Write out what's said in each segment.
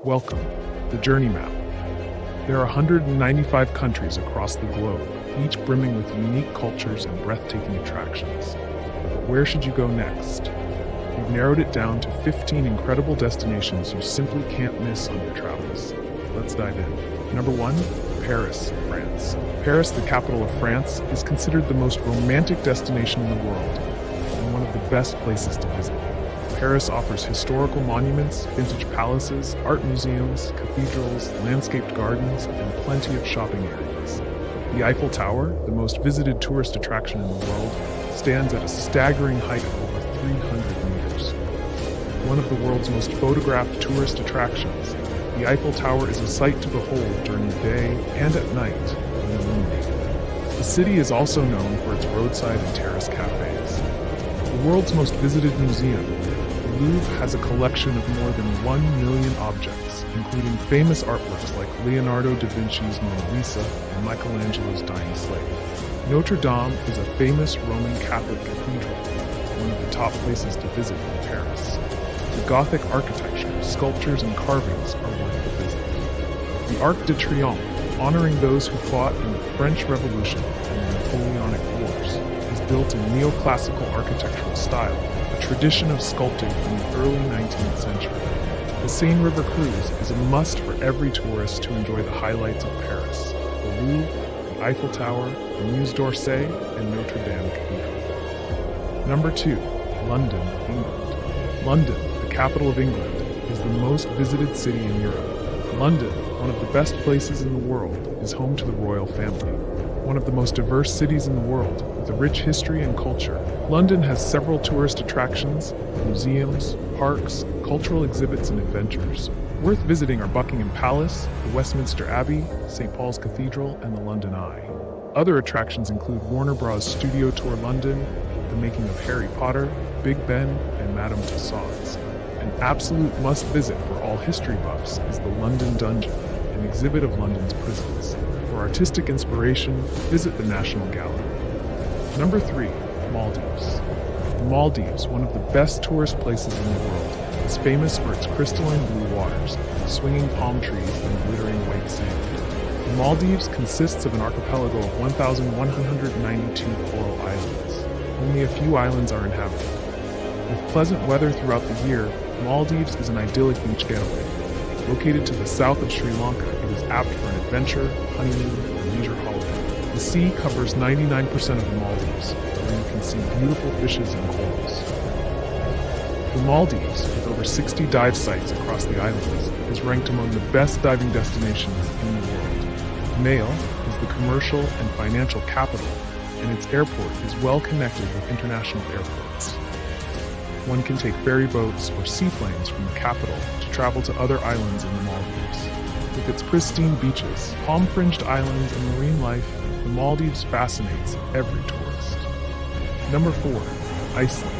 Welcome, the Journey Map. There are 195 countries across the globe, each brimming with unique cultures and breathtaking attractions. But where should you go next? We've narrowed it down to 15 incredible destinations you simply can't miss on your travels. Let's dive in. Number 1, Paris, France. Paris, the capital of France, is considered the most romantic destination in the world and one of the best places to visit. Paris offers historical monuments, vintage palaces, art museums, cathedrals, landscaped gardens, and plenty of shopping areas. The Eiffel Tower, the most visited tourist attraction in the world, stands at a staggering height of over 300 meters. One of the world's most photographed tourist attractions, the Eiffel Tower is a sight to behold during the day and at night when illuminated. The city is also known for its roadside and terrace cafes. The world's most visited museum, the Louvre, has a collection of more than 1 million objects, including famous artworks like Leonardo da Vinci's Mona Lisa and Michelangelo's Dying Slave. Notre Dame is a famous Roman Catholic cathedral, one of the top places to visit in Paris. The Gothic architecture, sculptures, and carvings are worth the visit. The Arc de Triomphe, honoring those who fought in the French Revolution and the Napoleonic Wars, is built in neoclassical architectural style, a tradition of sculpting from the early 19th century. The Seine River cruise is a must for every tourist to enjoy the highlights of Paris: the Louvre, the Eiffel Tower, the Musée d'Orsay, and Notre Dame Cathedral. Number 2, London, England. London, the capital of England, is the most visited city in Europe. London, one of the best places in the world, is home to the royal family. One of the most diverse cities in the world, with a rich history and culture, London has several tourist attractions, museums, parks, cultural exhibits, and adventures. Worth visiting are Buckingham Palace, the Westminster Abbey, St. Paul's Cathedral, and the London Eye. Other attractions include Warner Bros. Studio Tour London, the making of Harry Potter, Big Ben, and Madame Tussauds. An absolute must-visit for all history buffs is the London Dungeon, an exhibit of London's prisons. For artistic inspiration, visit the National Gallery. Number 3, Maldives. The Maldives, one of the best tourist places in the world, is famous for its crystalline blue waters, swinging palm trees, and glittering white sand. The Maldives consists of an archipelago of 1,192 coral islands. Only a few islands are inhabited. With pleasant weather throughout the year, Maldives is an idyllic beach getaway. Located to the south of Sri Lanka, it is apt for an adventure, honeymoon, or leisure holiday. The sea covers 99% of the Maldives, where you can see beautiful fishes and corals. The Maldives, with over 60 dive sites across the islands, is ranked among the best diving destinations in the world. Mail is the commercial and financial capital, and its airport is well connected with international airports. One can take ferry boats or seaplanes from the capital to travel to other islands in the Maldives. With its pristine beaches, palm-fringed islands, and marine life, the Maldives fascinates every tourist. Number 4, Iceland.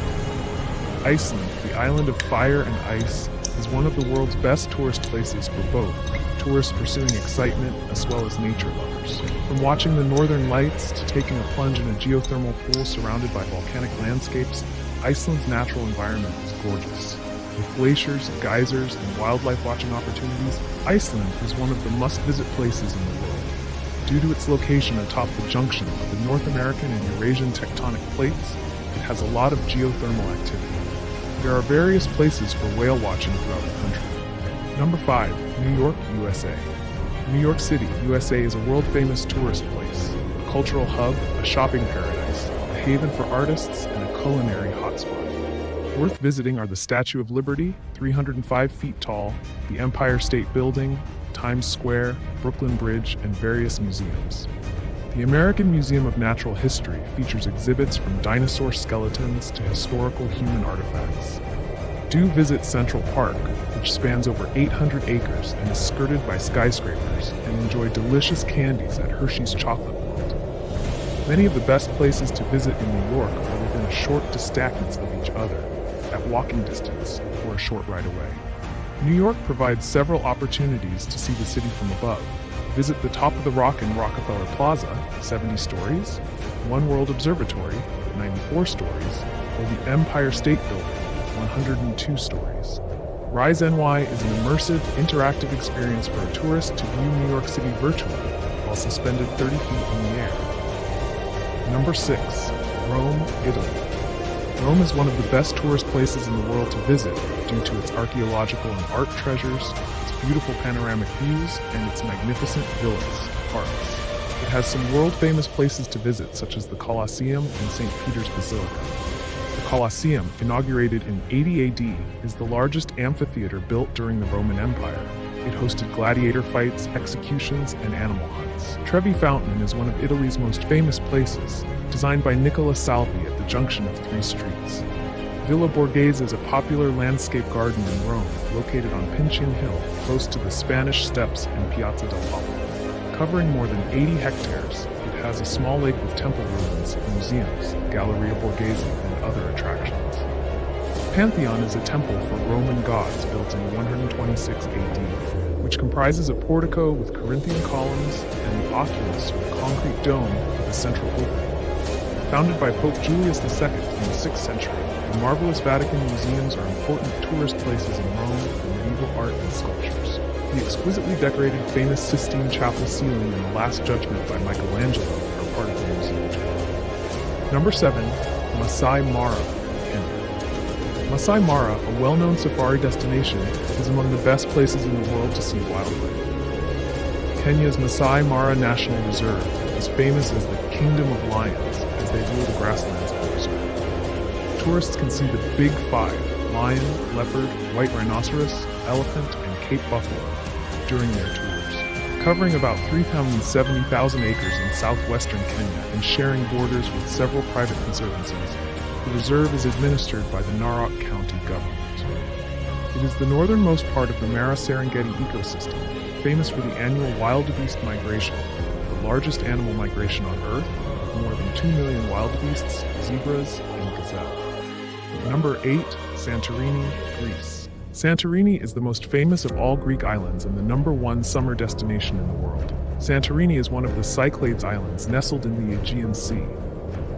Iceland, the island of fire and ice, is one of the world's best tourist places for both tourists pursuing excitement as well as nature lovers. From watching the northern lights to taking a plunge in a geothermal pool surrounded by volcanic landscapes, Iceland's natural environment is gorgeous. With glaciers, geysers, and wildlife watching opportunities, Iceland is one of the must-visit places in the world. Due to its location atop the junction of the North American and Eurasian tectonic plates, it has a lot of geothermal activity. There are various places for whale watching throughout the country. Number 5, New York, USA. New York City, USA is a world-famous tourist place, a cultural hub, a shopping paradise, a haven for artists, and a culinary hotspot. Worth visiting are the Statue of Liberty, 305 feet tall, the Empire State Building, Times Square, Brooklyn Bridge, and various museums. The American Museum of Natural History features exhibits from dinosaur skeletons to historical human artifacts. Do visit Central Park, which spans over 800 acres and is skirted by skyscrapers, and enjoy delicious candies at Hershey's Chocolate World. Many of the best places to visit in New York are within a short distance of each other, at walking distance, or a short ride away. New York provides several opportunities to see the city from above. Visit the Top of the Rock in Rockefeller Plaza, 70 stories, One World Observatory, 94 stories, or the Empire State Building, 102 stories. Rise NY is an immersive, interactive experience for a tourist to view New York City virtually while suspended 30 feet in the air. Number 6. Rome, Italy. Rome is one of the best tourist places in the world to visit due to its archaeological and art treasures, its beautiful panoramic views, and its magnificent villas, parks. It has some world-famous places to visit, such as the Colosseum and St. Peter's Basilica. The Colosseum, inaugurated in 80 AD, is the largest amphitheater built during the Roman Empire. It hosted gladiator fights, executions, and animal hunts. Trevi Fountain is one of Italy's most famous places, designed by Nicola Salvi at the junction of 3 streets. Villa Borghese is a popular landscape garden in Rome, located on Pincian Hill, close to the Spanish Steps and Piazza del Popolo. Covering more than 80 hectares, it has a small lake with temple ruins, museums, Galleria Borghese, and other attractions. Pantheon is a temple for Roman gods built in 126 AD, which comprises a portico with Corinthian columns and the oculus, or concrete dome with a central opening. Founded by Pope Julius II in the 6th century, the marvelous Vatican museums are important tourist places in Rome for medieval art and sculptures. The exquisitely decorated famous Sistine Chapel ceiling and the Last Judgment by Michelangelo are part of the museum tour. Number 7. Masai Mara, Kenya. Masai Mara, a well-known safari destination, is among the best places in the world to see wildlife. Kenya's Masai Mara National Reserve is famous as the Kingdom of Lions, as they rule the grasslands of the reserve. Tourists can see the Big Five: lion, leopard, white rhinoceros, elephant, and Cape buffalo during their tours. Covering about 370,000 acres in southwestern Kenya and sharing borders with several private conservancies, the reserve is administered by the Narok County government. It is the northernmost part of the Mara-Serengeti ecosystem, famous for the annual wildebeest migration, the largest animal migration on Earth, with more than 2 million wildebeests, zebras, and gazelle. Number 8. Santorini, Greece. Santorini is the most famous of all Greek islands and the number 1 summer destination in the world. Santorini is one of the Cyclades Islands nestled in the Aegean Sea.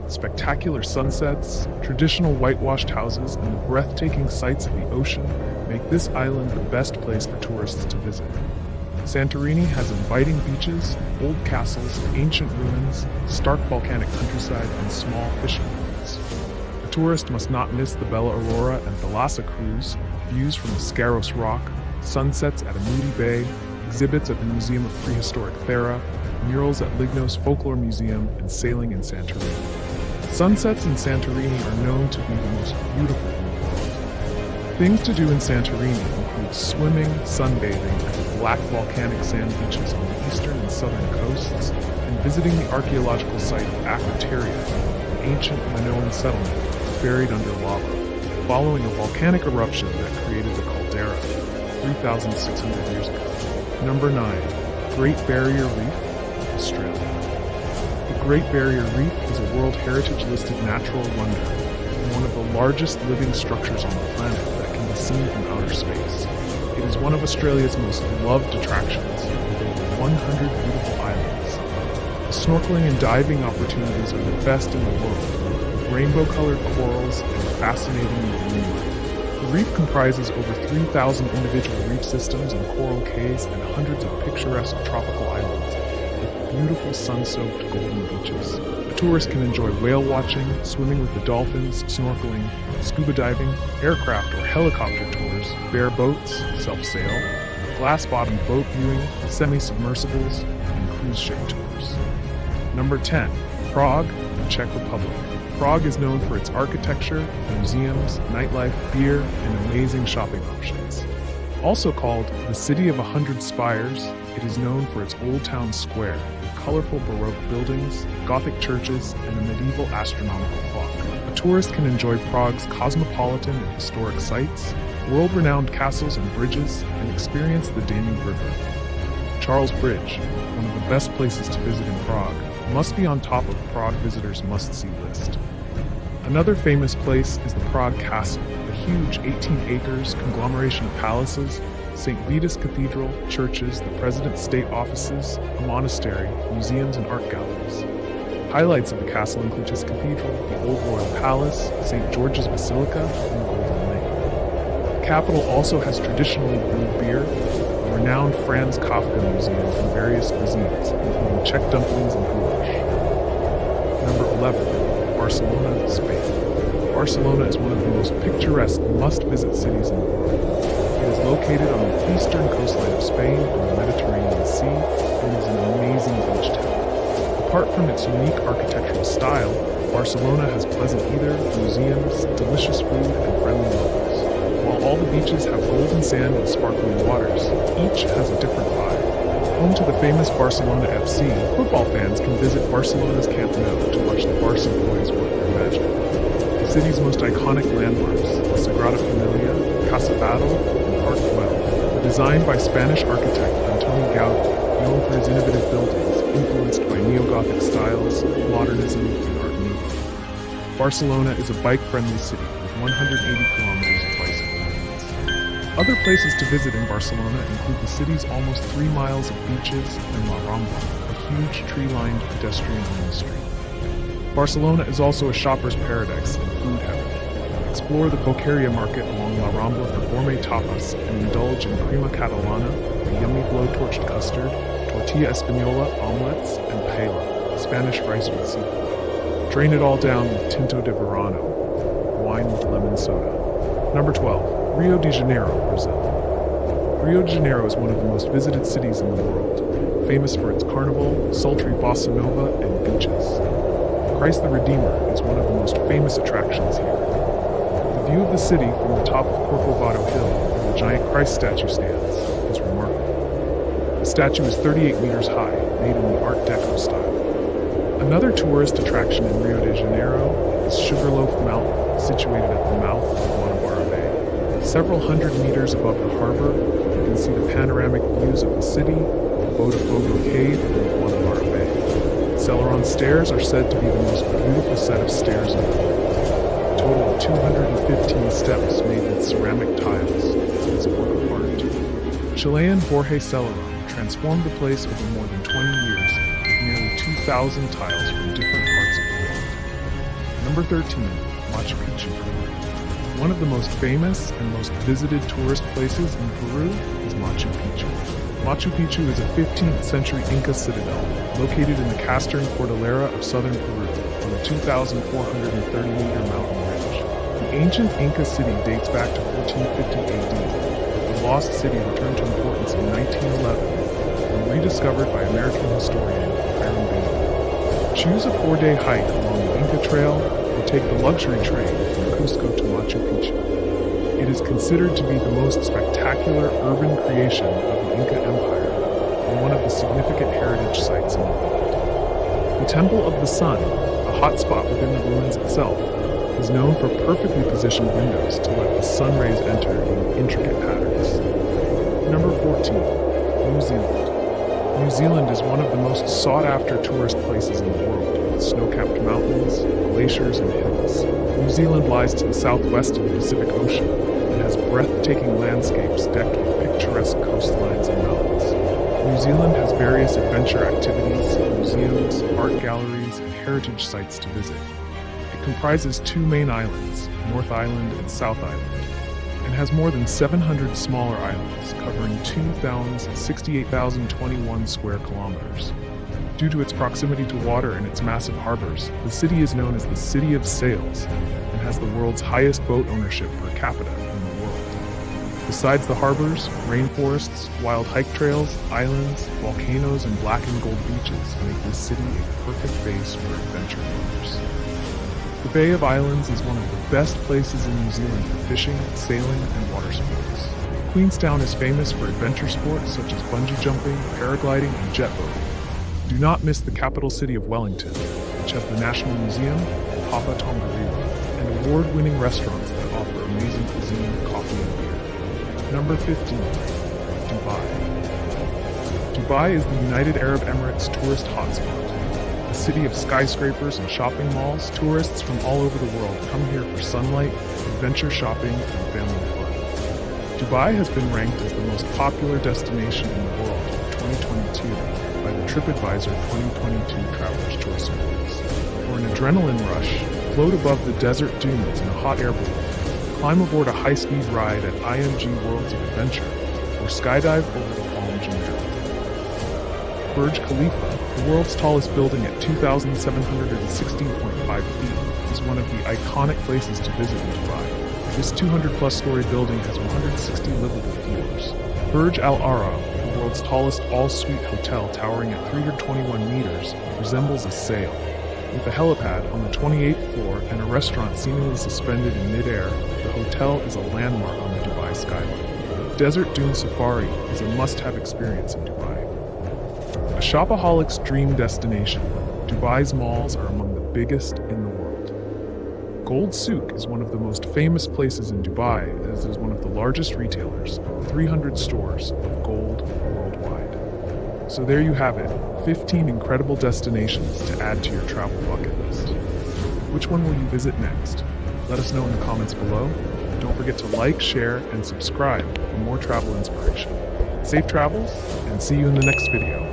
Spectacular sunsets, traditional whitewashed houses, and the breathtaking sights of the ocean make this island the best place for tourists to visit. Santorini has inviting beaches, old castles, ancient ruins, stark volcanic countryside, and small fishing villages. A tourist must not miss the Bella Aurora and Thalassa cruise, views from the Scaros Rock, sunsets at Amudi Bay, exhibits at the Museum of Prehistoric Thera, murals at Lignos Folklore Museum, and sailing in Santorini. Sunsets in Santorini are known to be the most beautiful in the world. Things to do in Santorini include swimming, sunbathing at the black volcanic sand beaches on the eastern and southern coasts, and visiting the archaeological site of Akrotiri, an ancient Minoan settlement buried under lava, following a volcanic eruption that created the caldera 3,600 years ago. Number 9. Great Barrier Reef, Australia. The Great Barrier Reef is a World Heritage listed natural wonder, and one of the largest living structures on the planet that can be seen from outer space. It is one of Australia's most loved attractions, with over 100 beautiful islands. The snorkeling and diving opportunities are the best in the world, with rainbow-colored corals and fascinating marine life. The reef comprises over 3,000 individual reef systems and coral cays and hundreds of picturesque tropical islands, with beautiful sun-soaked golden beaches. A tourist can enjoy whale watching, swimming with the dolphins, snorkeling, scuba diving, aircraft or helicopter tours, bare boats, self-sail, glass-bottomed boat viewing, semi-submersibles, and cruise ship tours. Number 10. Prague, the Czech Republic. Prague is known for its architecture, museums, nightlife, beer, and amazing shopping options. Also called the City of 100 Spires, it is known for its Old Town Square, with colorful Baroque buildings, Gothic churches, and a medieval astronomical clock. A tourist can enjoy Prague's cosmopolitan and historic sites, world-renowned castles and bridges, and experience the Danube River. Charles Bridge, one of the best places to visit in Prague, must be on top of Prague visitors' must-see list. Another famous place is the Prague Castle, a huge 18 acres conglomeration of palaces, St. Vitus Cathedral, churches, the President's state offices, a monastery, museums, and art galleries. Highlights of the castle include his cathedral, the Old Royal Palace, St. George's Basilica, and the Golden Lake. The capital also has traditionally brewed beer, a renowned Franz Kafka museum, and various cuisines, including Czech dumplings and goulash. Number 11. Barcelona, Spain. Barcelona is one of the most picturesque must-visit cities in the world. It is located on the eastern coastline of Spain in the Mediterranean Sea and is an amazing beach town. Apart from its unique architectural style, Barcelona has pleasant either, museums, delicious food, and friendly locals. While all the beaches have golden sand and sparkling waters, each has a different vibe. Home to the famous Barcelona FC, football fans can visit Barcelona's Camp Nou to watch the Barca boys work their magic. The city's most iconic landmarks, the Sagrada Familia, Casa Batlle, and Park Güell, were designed by Spanish architect Antoni Gaudí, known for his innovative buildings, influenced by neo-Gothic styles, modernism, and Art Nouveau. Barcelona is a bike-friendly city with 180 kilometers of bicycle lanes. Other places to visit in Barcelona include the city's almost 3 miles of beaches and La Rambla, a huge tree-lined pedestrian-only street. Barcelona is also a shopper's paradise and food heaven. Explore the Boqueria market along La Rambla for gourmet tapas and indulge in crema catalana, a yummy blow-torched custard, tortilla española, omelets, and paella, Spanish rice with seafood. Drain it all down with tinto de verano, wine with lemon soda. Number 12. Rio de Janeiro, Brazil. Rio de Janeiro is one of the most visited cities in the world, famous for its carnival, sultry bossa nova, and beaches. Christ the Redeemer is one of the most famous attractions here. The view of the city from the top of Corcovado Hill, where the giant Christ statue stands, is remarkable. The statue is 38 meters high, made in the Art Deco style. Another tourist attraction in Rio de Janeiro is Sugarloaf Mountain, situated at the mouth of Guanabara Bay. Several hundred meters above the harbor, you can see the panoramic views of the city, the Botafogo Cave, and Guanabara Bay. Celeron stairs are said to be the most beautiful set of stairs in the world. A total of 215 steps made with ceramic tiles is a work of art. Chilean Jorge Celeron transformed the place over more than 20 years with nearly 2,000 tiles from different parts of the world. Number 13. Machu Picchu. One of the most famous and most visited tourist places in Peru is Machu Picchu. Machu Picchu is a 15th century Inca citadel located in the Castern Cordillera of southern Peru on a 2,430-meter mountain ridge. The ancient Inca city dates back to 1450 AD, but the lost city returned to importance in 1911 when rediscovered by American historian Aaron Bailey. Choose a 4-day hike along the Inca Trail or take the luxury train from Cusco to Machu Picchu. It is considered to be the most spectacular urban creation of the Inca Empire and one of the significant heritage sites in the world. The Temple of the Sun, a hotspot within the ruins itself, is known for perfectly positioned windows to let the sun rays enter in intricate patterns. Number 14. New Zealand. New Zealand is one of the most sought-after tourist places in the world, with snow-capped mountains, glaciers, and hills. New Zealand lies to the southwest of the Pacific Ocean and has breathtaking landscapes decked with picturesque coastlines and mountains. New Zealand has various adventure activities, museums, art galleries, and heritage sites to visit. It comprises 2 main islands, North Island and South Island, and has more than 700 smaller islands covering 68,021 square kilometers. Due to its proximity to water and its massive harbors, the city is known as the City of Sails and has the world's highest boat ownership per capita in the world. Besides the harbors, rainforests, wild hike trails, islands, volcanoes, and black and gold beaches make this city a perfect base for adventure lovers. The Bay of Islands is one of the best places in New Zealand for fishing, sailing, and water sports. Queenstown is famous for adventure sports such as bungee jumping, paragliding, and jet boating. Do not miss the capital city of Wellington, which has the National Museum, Papa Tongariro, and award-winning restaurants that offer amazing cuisine, coffee, and beer. Number 15. Dubai. Dubai is the United Arab Emirates tourist hotspot. A city of skyscrapers and shopping malls, tourists from all over the world come here for sunlight, adventure shopping, and family fun. Dubai has been ranked as the most popular destination in the world for 2022 by the TripAdvisor 2022 Traveler's Choice Awards. For an adrenaline rush, float above the desert dunes in a hot air balloon, Climb aboard a high-speed ride at IMG Worlds of Adventure, or skydive over the Palm Jumeirah. Burj Khalifa, the world's tallest building at 2,716.5 feet, is one of the iconic places to visit in Dubai. This 200-plus story building has 160 livable floors. Burj Al Arab, the world's tallest all-suite hotel towering at 321 meters, resembles a sail. With a helipad on the 28th floor and a restaurant seemingly suspended in midair, the hotel is a landmark on the Dubai skyline. Desert Dune Safari is a must-have experience in Dubai. A shopaholic's dream destination, Dubai's malls are among the biggest in the world. Gold Souk is one of the most famous places in Dubai, as it is one of the largest retailers, 300 stores of gold worldwide. So there you have it, 15 incredible destinations to add to your travel bucket list. Which one will you visit next? Let us know in the comments below. Don't forget to like, share, and subscribe for more travel inspiration. Safe travels, and see you in the next video.